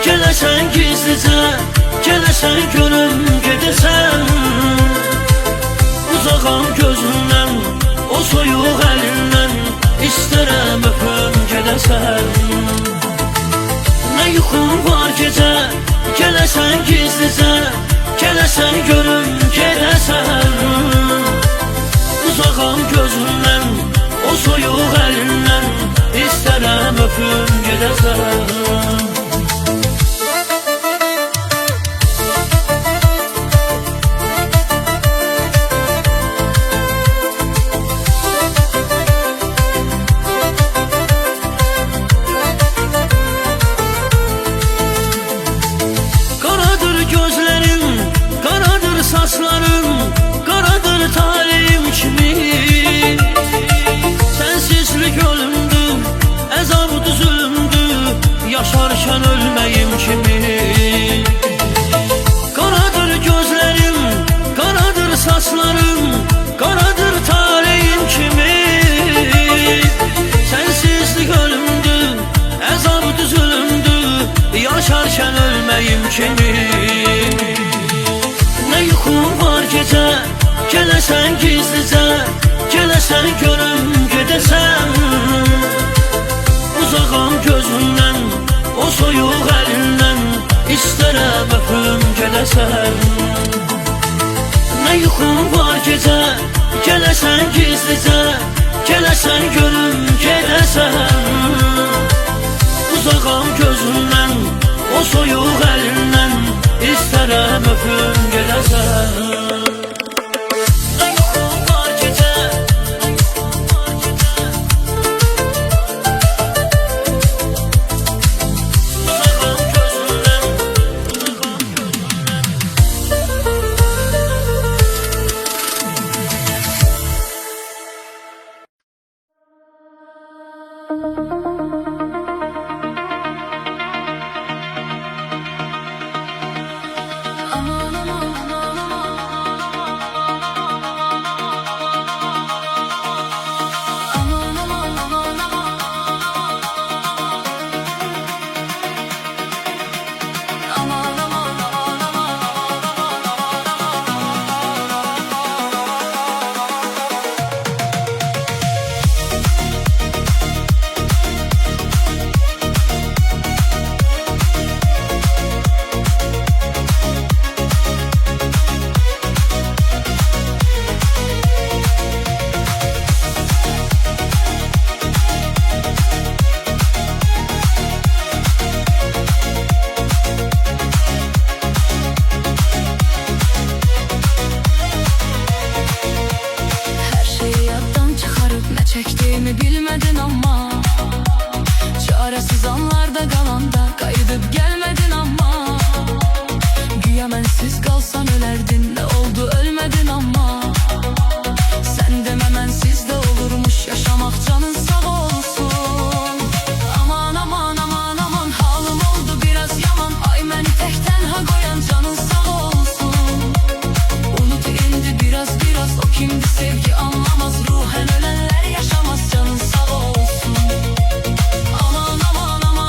Gelesen gizlice, gelesen görüm gedesen, uzağam gözündən, o soyuq əlindən, İstərəm öpüm gedəsən. Nə yuxum var gecə, gelesen gizlice, gelesen görüm gedəsən, uzağam gözündən, o soyuq əlindən, İstərəm öpüm gedəsən. Saçların qaradır talihim kimi, sensizlik ölümdü, əzabı zulümdü, yaşarkən ölməyim kimi. Qaradır gözlərim, qaradır saçlarım, qaradır talihim kimi, sensizlik ölümdü, əzabı zulümdü, yaşarkən ölməyim kimi. Ne yuxum var gecə, gelesen gizlice, gelesen görüm gedəsən, uzağam gözündən, o soyuq əlindən, İstərəm öpüm gedəsən. Ne yuxum var gecə, gelesen gizlice, gelesen görüm gedəsən, uzağam gözündən, o soyuq əlindən, İstərəm öpüm gedəsən. Çektiğimi bilmedin ama, çaresiz anlarda kalanda kayıdıp gelmedin ama, güya bensiz kalsan ölerdin, ne oldu ölmedin ama, sen dememen sizde olurmuş, yaşamak canın sağ olsun. Aman aman aman aman, halim oldu biraz yaman, ay məni tek tenha koyan canın sağ olsun. Unut indi biraz o kimdi sevgi anlamaz, ruhen ölenler yaşamaz, canın sağ olsun. Aman aman aman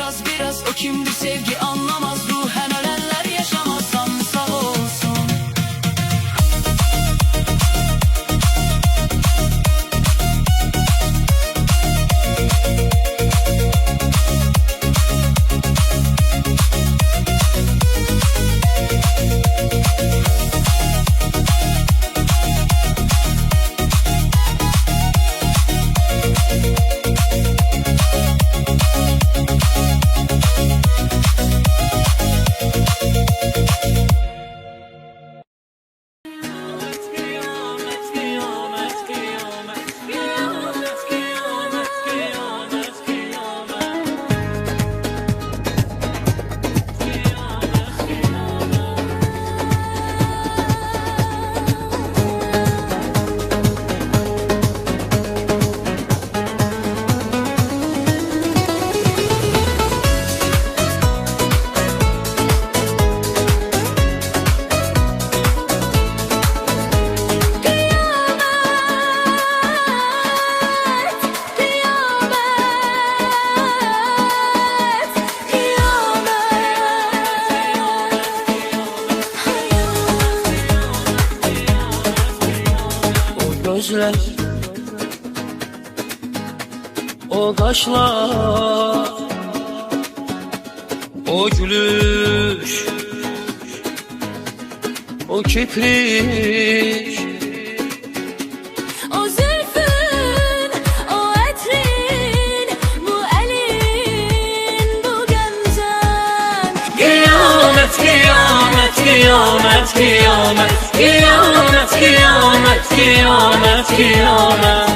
biraz o kimdir sevgi anlamaz. Ruhen ölenler yaşamazsan sağ olsun. Gözler, o kaşlar, o gülüş, o kibrit, O zülfün, o etrin, bu elin, bu gemzen. kıyamet, kıyamet, kıyamet, kıyamet, kıyamet, kıyamet, kıyamet, kıyamet.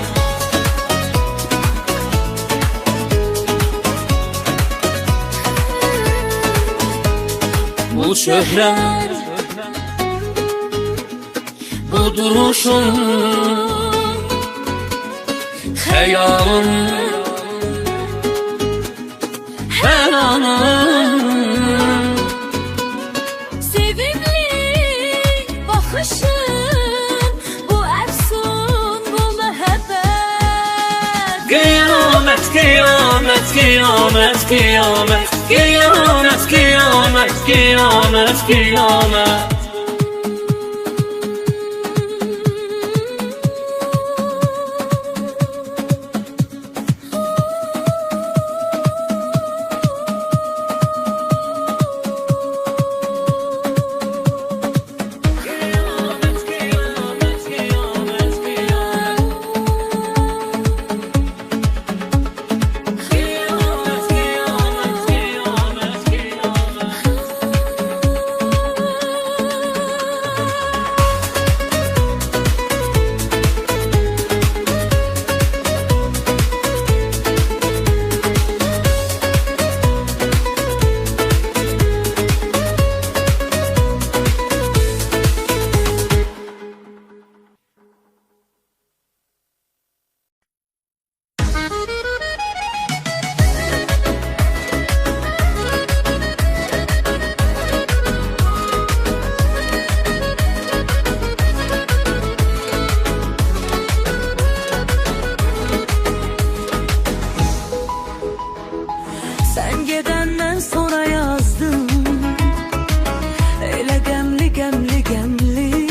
Bu şöhret, bu duruşun, hayalın, her anın. Sevimli bakışın, bu efsun, bu mehabbet. Kıyamet, kıyamet, kıyamet, kıyamet, kıyamet, kıyamet, kıyamet, kıyamet. Sen gedenden sonra yazdım, öyle gemli gemli gemli,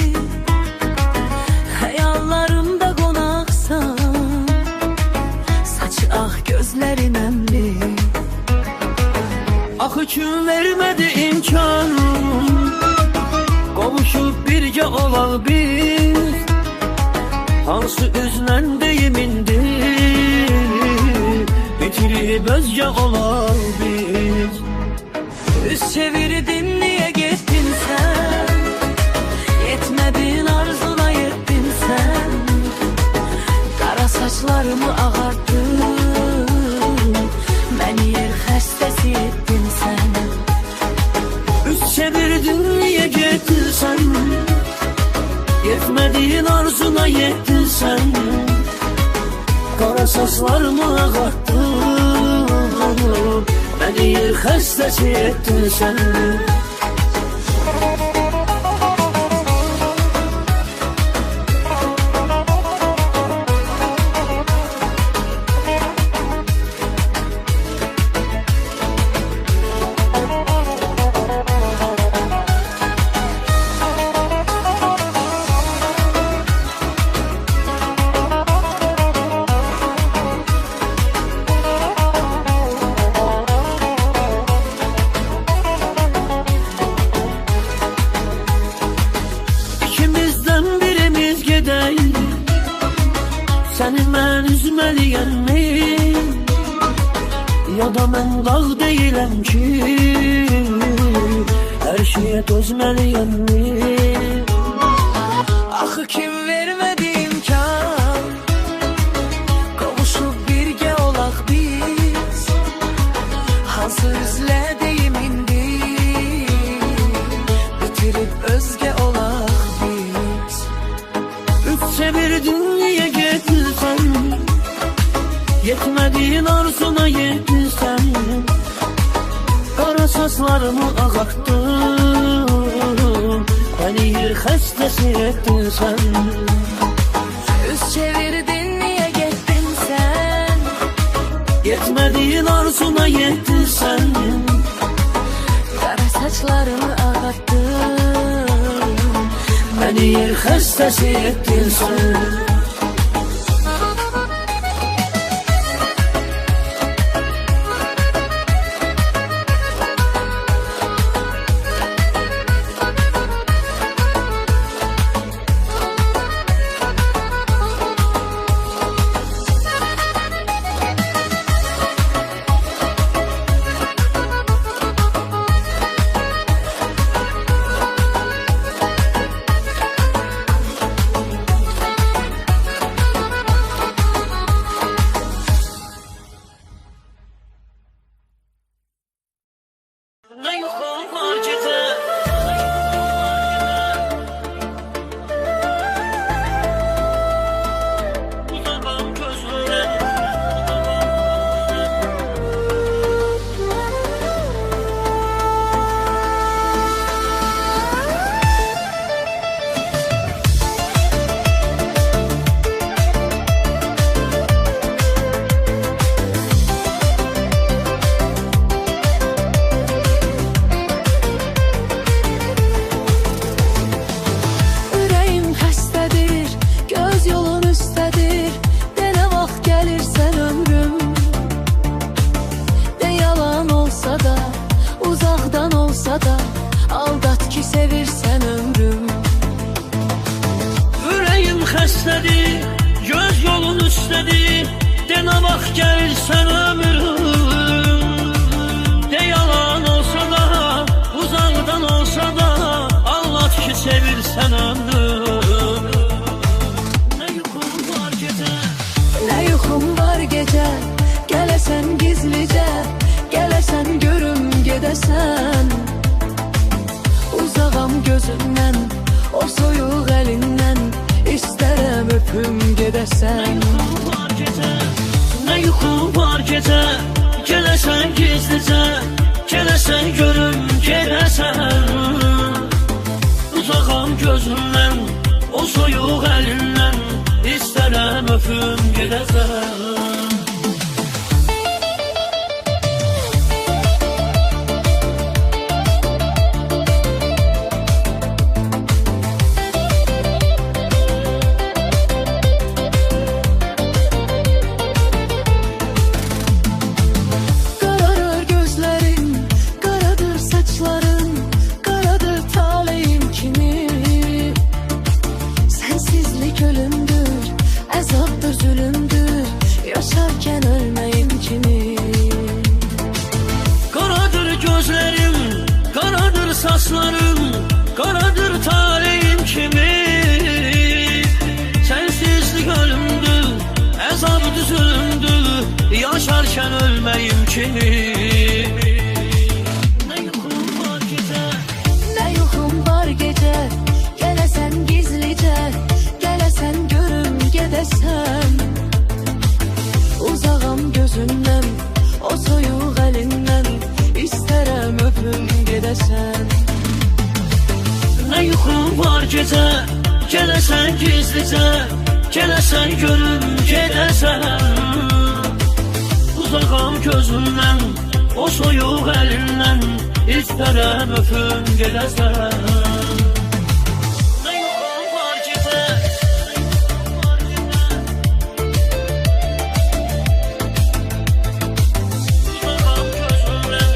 hayallarımda konaksan, saç ah gözlerin emli. Ah üçün vermedi imkan, kavuşup birce olaq biz. Hansı üzlen deyimindi, bitirib özce olaq biz. Üz çevirdin niye gittin sen, yetmedin arzuna yettin sen. Kara saçlarımı ağarttın, beni yer xəstəsi ettin sen. Üz çevirdin niye gittin sen, yetmediğin arzuna yettin sen. Kara saçlarımı ağarttın, beni yer xəstəsi ettin sen. Ya da mən dağ deyiləm ki, hər şeyə dözməliyəm. Axı kim vermədi imkan, qovuşub birgə olaq biz, hansı üzlə deyim indi, bitirib özgə olaq biz. Üç çevirdin niyə gedirsən, yetmədiyin arzuna yetdirsən, qara saçlarımı ağartdın, bəni yer xəstəsi etdin sən. Üz çevirdin niyə getdin sən, Yetmədiyin arzuna yetdirsən, qara saçlarımı ağartdın, bəni yer xəstəsi etdin sən. Ne yuxum var gecə, uzağam gözümdən. ürəyim xəstədir, göz yolun üstədir, denə vaxt gəlirsən ömrüm, de yalan olsa da, uzaqdan olsa da, aldat ki sevirsən ömrüm. Ürəyim xəstədir, göz yolun üstədir, denə vaxt gəlirsən ömrüm. De yalan olsa da, uzaqdan olsa da, anlat ki sevirsən ömrüm. Ne yuxum var gecə, Nə yuxum var gecə, gələsən gizlicə, gələsən görüm gedəsən, uzağam gözündən, o soyuq əlindən, istərəm öpüm gedəsən. var gecə, ne yuxum var gecə, gələsən gizlicə, gələsən görüm gedəsən. Uzağam gözümdən, o soyuq əlindən, istərəm öpüm gedəsən. Qararır gözlərin, qaradır saçların, qaradır taleyim kimi. Sensizlik ölümdür, əzabdır zülümdür, yaşarkən ölməyim kimi. Qaradır gözlərim, qaradır saçlarım, qaradır taleyim kimi. Sensizlik ölümdür, əzabdır zülümdür, yaşarkən ölməyim kimi. Ne yuxum var gecə, Nə yuxum var gecə, gələsən gizlicə, gələsən görüm gedəsən, uzağam gözündən, o soyuq əlindən, istərəm öpüm gedəsən. ne yuxum var gecə, gələsən gizlicə, gələsən görüm gedəsən. Uzağam gözümdən, o soyuq əlindən, istərəm öpüm gedəsən. Ne yuxum var gecə, uzağam gözümdən.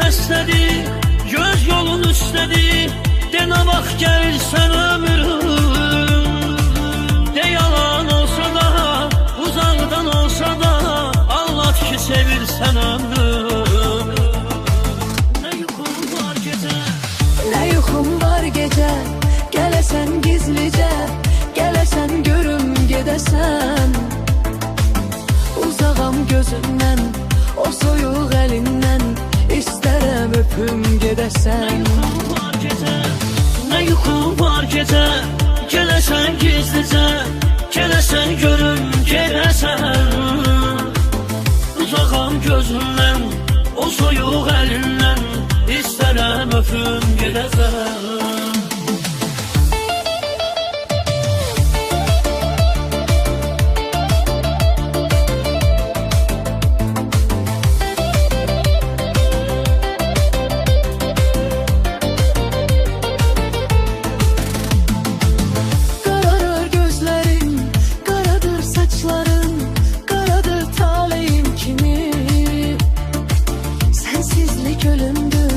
xəstədir, göz yolun üstədir. Denə bax gəlsən ömrüm, de yalan olsa da, uzaqdan olsa da, anlat ki sevirsən ömrüm. Nə yuxum var gecə, Ne yuxum var gecə, gələsən gizlicə, gələsən görüm gedəsən. Uzağam gözündən, o soyuq əlindən, istərəm öpüm gedəsən. nə yuxum var gecə, gələsən gizlicə, gələsən görüm gedəsən. Uzağam gözündən, o soyuq əlindən, istərəm öpüm gedəsən. Qararır gözlərin, qaradır saçların, qaradır taleyim kimi. Sensizlik ölümdür,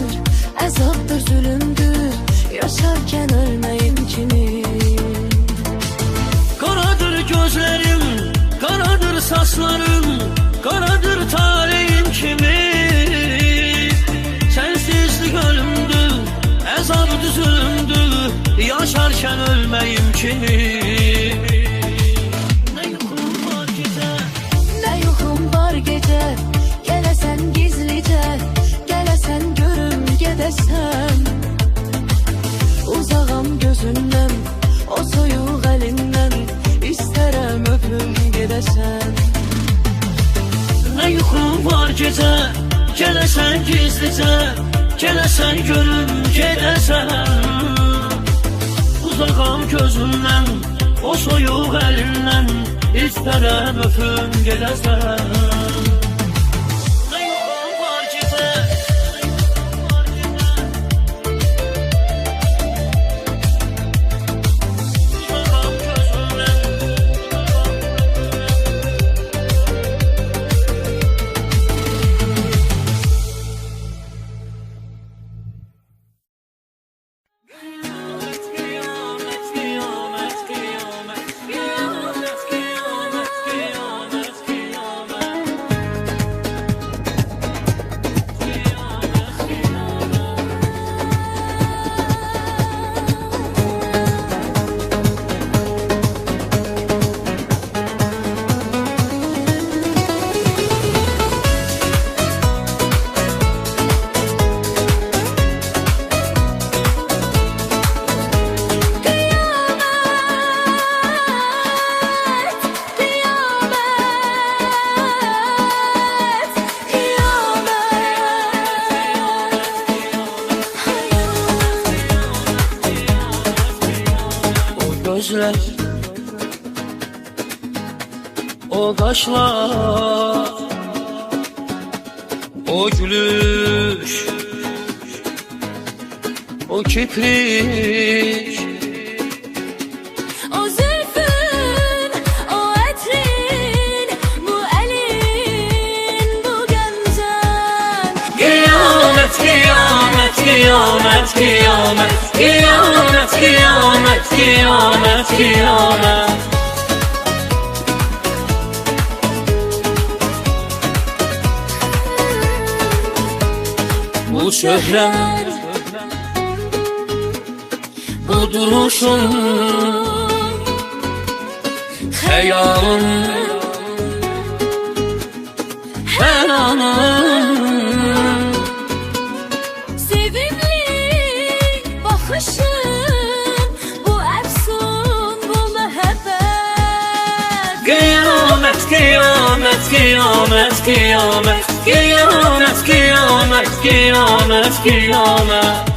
əzabdır zulümdür, yaşarkən ölməyim kimi. Qaradır gözlərim, qaradır saçlarım, qaradır taleyim kimi. Sensizlik ölümdür, əzabdır zulümdür, yaşarkən ölməyim kimi. Nə yuxum var gecə, Ne yuxum var gecə, gələsən gizlicə, gələsən görüm gedəsən. Uzağam gözündən, o soyuq əlindən, istərəm öpüm gedəsən. nə yuxum var gecə, gələsən gizlicə, gələsən görüm gedəsən. Uzağam gözündən, o soyuq əlindən, istərəm öpüm gedəsən. Nə yuxum var gecə, uzağam gözündən, gözlər, o qaşlar, o gülüş, o kiprik, O zülfün, o ətrin, bu əlin, bu gəncən. qiyamət, qiyamət, qiyamət, qiyamət, qiyamət, qiyamət, qiyamət, qiyamət. Bu şöhrət, bu duruşun, xəyalın, hər anın. Sevimli baxışın, bu əfsun, bu məhəbbət. Qiyamət, qiyamət, qiyamət, qiyamət, qiyamət, qiyamət, qiyamət, qiyamət.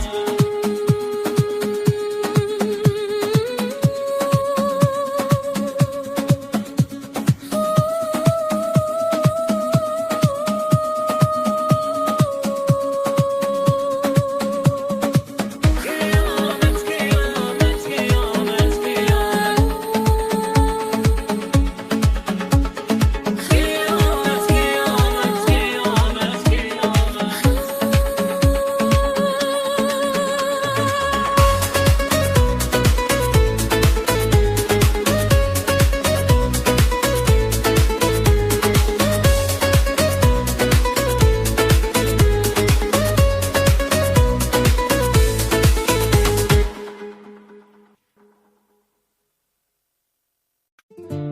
Müzik